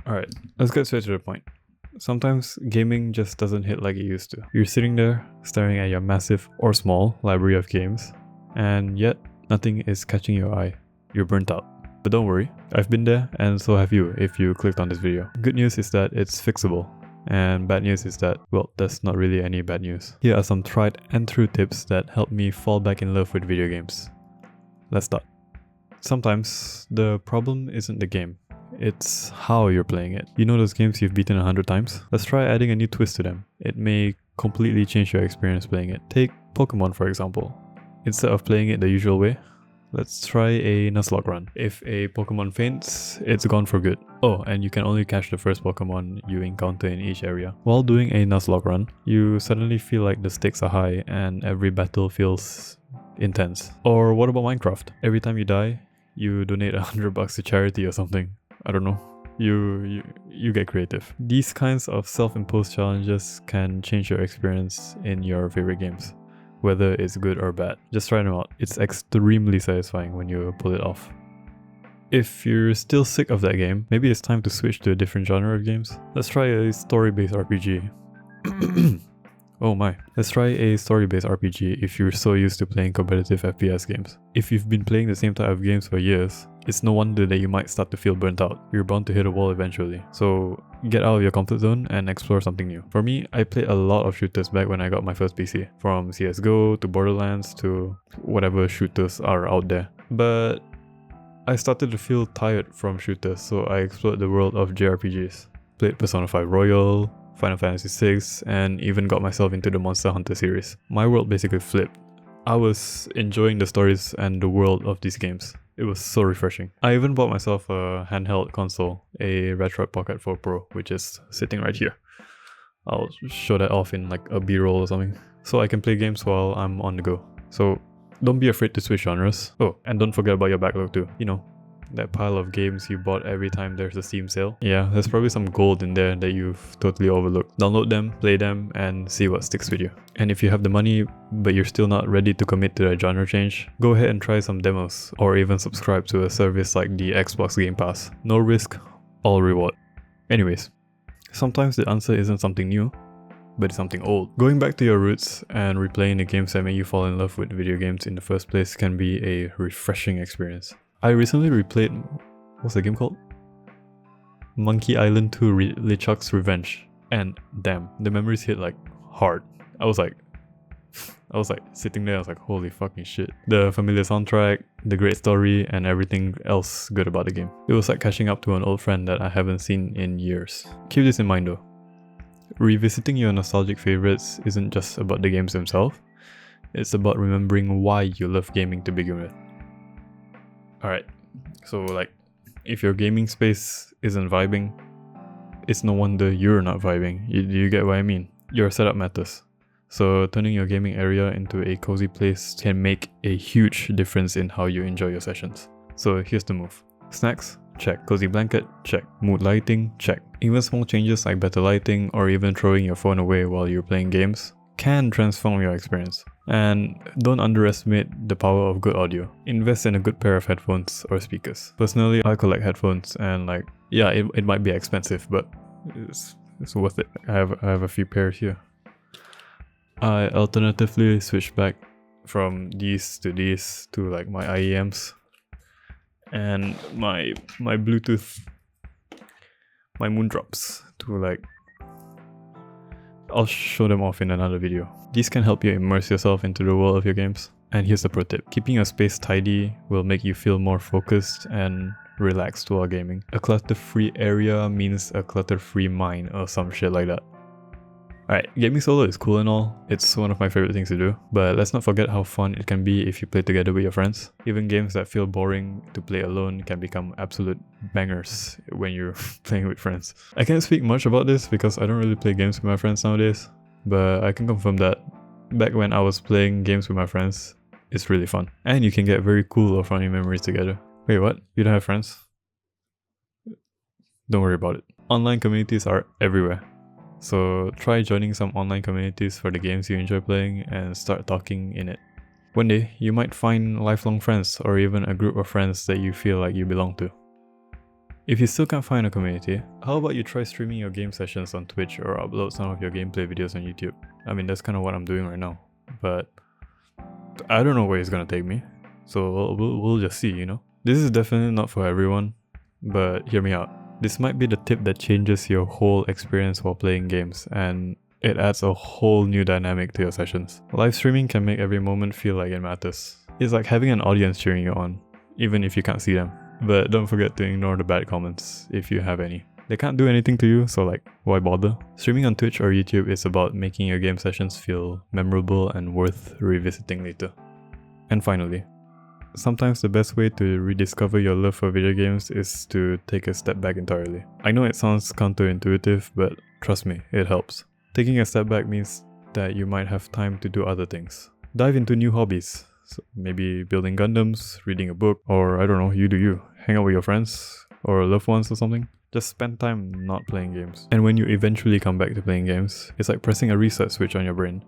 Alright, let's get straight to the point. Sometimes gaming just doesn't hit like it used to. You're sitting there, staring at your massive or small library of games, and yet nothing is catching your eye. You're burnt out. But don't worry, I've been there and so have you if you clicked on this video. Good news is that it's fixable. And bad news is that, well, there's not really any bad news. Here are some tried and true tips that help me fall back in love with video games. Let's start. Sometimes the problem isn't the game. It's how you're playing it. You know those games you've beaten 100 times? Let's try adding a new twist to them. It may completely change your experience playing it. Take Pokemon for example. Instead of playing it the usual way, let's try a Nuzlocke run. If a Pokemon faints, it's gone for good. Oh, and you can only catch the first Pokemon you encounter in each area. While doing a Nuzlocke run, you suddenly feel like the stakes are high and every battle feels intense. Or what about Minecraft? Every time you die, you donate $100 to charity or something. I don't know. You get creative. These kinds of self-imposed challenges can change your experience in your favorite games, whether it's good or bad. Just try them out. It's extremely satisfying when you pull it off. If you're still sick of that game, maybe it's time to switch to a different genre of games. Let's try a story-based RPG. Oh my. Let's try a story-based RPG if you're so used to playing competitive FPS games. If you've been playing the same type of games for years, it's no wonder that you might start to feel burnt out. You're bound to hit a wall eventually. So get out of your comfort zone and explore something new. For me, I played a lot of shooters back when I got my first PC. From CSGO to Borderlands to whatever shooters are out there. But I started to feel tired from shooters, so I explored the world of JRPGs. Played Persona 5 Royal, Final Fantasy 6, and even got myself into the Monster Hunter series. My world basically flipped. I was enjoying the stories and the world of these games. It was so refreshing. I even bought myself a handheld console, a Retroid Pocket 4 Pro, which is sitting right here. I'll show that off in like a B-roll or something, so I can play games while I'm on the go. So don't be afraid to switch genres. Oh, and don't forget about your backlog too. You know, that pile of games you bought every time there's a Steam sale. Yeah, there's probably some gold in there that you've totally overlooked. Download them, play them, and see what sticks with you. And if you have the money, but you're still not ready to commit to a genre change, go ahead and try some demos, or even subscribe to a service like the Xbox Game Pass. No risk, all reward. Anyways, sometimes the answer isn't something new, but it's something old. Going back to your roots and replaying the games that made you fall in love with video games in the first place can be a refreshing experience. I recently replayed, what's the game called? Monkey Island 2 LeChuck's Revenge, and damn, the memories hit like hard. I was like sitting there, I was like, holy fucking shit. The familiar soundtrack, the great story, and everything else good about the game. It was like catching up to an old friend that I haven't seen in years. Keep this in mind though. Revisiting your nostalgic favorites isn't just about the games themselves, it's about remembering why you love gaming to begin with. Alright, so like, if your gaming space isn't vibing, it's no wonder you're not vibing. You get what I mean? Your setup matters. So turning your gaming area into a cozy place can make a huge difference in how you enjoy your sessions. So here's the move. Snacks? Check. Cozy blanket? Check. Mood lighting? Check. Even small changes like better lighting or even throwing your phone away while you're playing games can transform your experience. And don't underestimate the power of good audio. Invest in a good pair of headphones or speakers. Personally, I collect headphones and like, yeah, it might be expensive, but it's worth it. I have a few pairs here. I alternatively switch back from these to like my IEMs and my Bluetooth, my Moondrops to like, I'll show them off in another video. These can help you immerse yourself into the world of your games. And here's the pro tip. Keeping your space tidy will make you feel more focused and relaxed while gaming. A clutter-free area means a clutter-free mind or some shit like that. Alright, gaming solo is cool and all, it's one of my favorite things to do, but let's not forget how fun it can be if you play together with your friends. Even games that feel boring to play alone can become absolute bangers when you're playing with friends. I can't speak much about this because I don't really play games with my friends nowadays, but I can confirm that back when I was playing games with my friends, it's really fun. And you can get very cool or funny memories together. Wait, what? You don't have friends? Don't worry about it. Online communities are everywhere. So try joining some online communities for the games you enjoy playing and start talking in it. One day, you might find lifelong friends or even a group of friends that you feel like you belong to. If you still can't find a community, how about you try streaming your game sessions on Twitch or upload some of your gameplay videos on YouTube? I mean, that's kind of what I'm doing right now, but I don't know where it's gonna take me, so we'll just see, you know? This is definitely not for everyone, but hear me out. This might be the tip that changes your whole experience while playing games, and it adds a whole new dynamic to your sessions. Live streaming can make every moment feel like it matters. It's like having an audience cheering you on, even if you can't see them. But don't forget to ignore the bad comments, if you have any. They can't do anything to you, so like, why bother? Streaming on Twitch or YouTube is about making your game sessions feel memorable and worth revisiting later. And finally, sometimes the best way to rediscover your love for video games is to take a step back entirely. I know it sounds counterintuitive, but trust me, it helps. Taking a step back means that you might have time to do other things. Dive into new hobbies. So maybe building Gundams, reading a book, or I don't know, you do you. Hang out with your friends or loved ones or something. Just spend time not playing games. And when you eventually come back to playing games, it's like pressing a reset switch on your brain.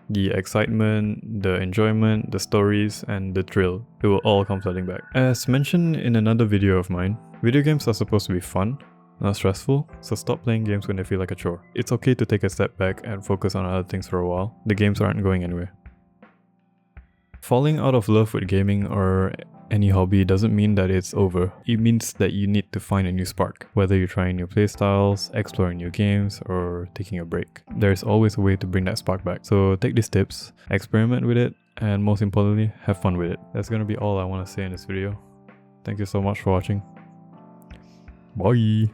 The excitement, the enjoyment, the stories, and the thrill, it will all come flooding back. As mentioned in another video of mine, video games are supposed to be fun, not stressful, so stop playing games when they feel like a chore. It's okay to take a step back and focus on other things for a while. The games aren't going anywhere. Falling out of love with gaming or any hobby doesn't mean that it's over. It means that you need to find a new spark. Whether you're trying new playstyles, exploring new games, or taking a break, there's always a way to bring that spark back. So take these tips, experiment with it, and most importantly, have fun with it. That's gonna be all I want to say in this video. Thank you so much for watching. Bye!